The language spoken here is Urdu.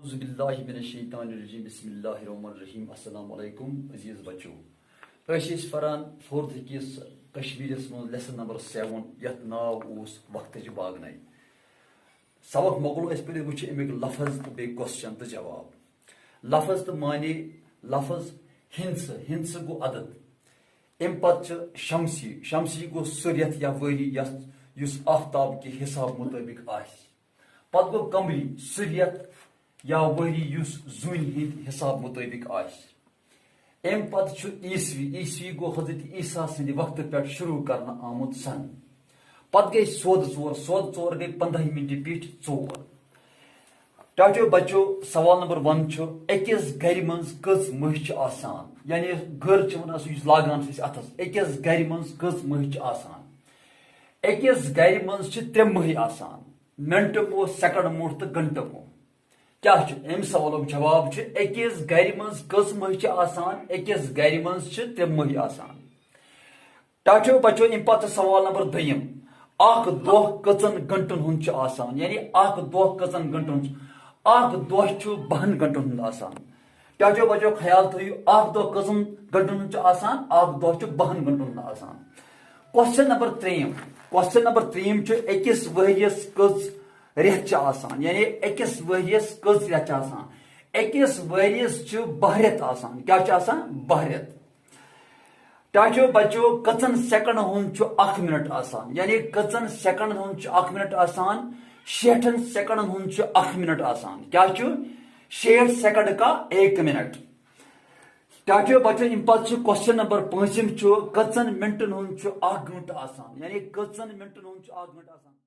اعوذ باللہ من الشیطان الرجیم بسم اللہ الرحمن الرحیم السلام علیکم عزیز بچو اس فران فورتھ کس کشمیرس من لیسن نمبر 7 یت ناو اوس وقتچ باغنائی سبق مکلو اس پہ وچ امیک لفظ تو بے کوسچن تو جواب لفظ تو معنی لفظ ہنس گو عدد ام پت شمسی گو سریت یا وری یس آفتاب کے حساب مطابق آس پت گو کمری سریت یا وری یس زون ہند حساب مطابق آس ام پتہ عیسوی گو حضرت عیسیٰ سند وقت پہ شروع کرنا آمت سن پتہ گئی سود ژور گئی 15 منٹ پیٹ 4 ٹاٹو بچو سوال نمبر 1 اکس گر مز کز مہ آسان یعنی گر لاگان اتس اکس گر مز کز مہ آسان اکس گر مز 3 مہ آسان منٹ مو سیکنڈ مو تو گھنٹہ مو کیا ام سوالک جواب اکس گر مز کز مہ آسان اکس گر مز 3 مہ آسان ٹاٹو بچو ام پتہ سوال نمبر 2 اخ دہ کچن گھنٹن ہند آسان یعنی اخ دہ کچن گھنٹن اخ دہ 12 گھنٹن ہند آسان ٹاٹو بچو خیال تھو اخ دہ کچن گھنٹن ہند آسان اخ دہ 12 گھنٹن ہند آسان کوسچن نمبر 3 اکس ورس کز ریت آسان یعنی اکس ورس کز ریت آسان اکس ورس 12 ریت آسان کیا آسان 12 ریت ٹاٹو بچو کچن سیکنڈ ہند 1 منٹ آسان یعنی کچن سیکنڈ ہند 1 منٹ آسان 60 سیکنڈ ہند 1 منٹ آسان کیا 60 سیکنڈ کا 1 منٹ ٹاٹو بچو ام پتہ کوسچن نمبر 5 کچن منٹن ہند 1 گھنٹہ آسان یعنی کچن منٹن ہند 1 گھنٹہ آسان